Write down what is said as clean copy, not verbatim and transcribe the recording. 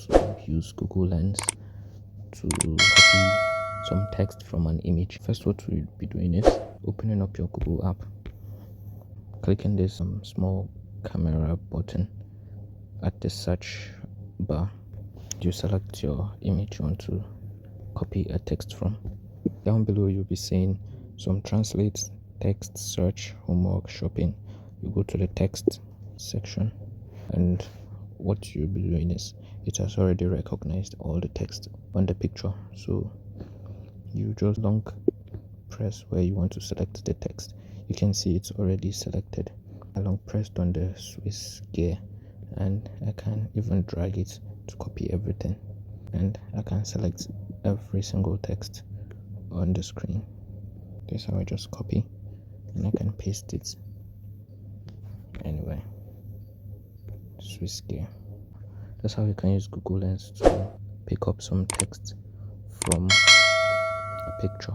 to use Google Lens to copy some text from an image. First, what we'll be doing is opening up your Google app, clicking this small camera button at the search bar. You select your image you want to copy a text from. Down below you'll be seeing some translate, text, search, homework, shopping. You go to the text section, and what you'll be doing is it has already recognized all the text on the picture, so you just long press where you want to select the text. You can see it's already selected. I long pressed on the Swiss gear, and I can even drag it to copy everything, and I can select every single text on the screen. This is how I just copy, and I can paste it anywhere. Swiss gear. That's how you can use Google Lens to pick up some text from a picture.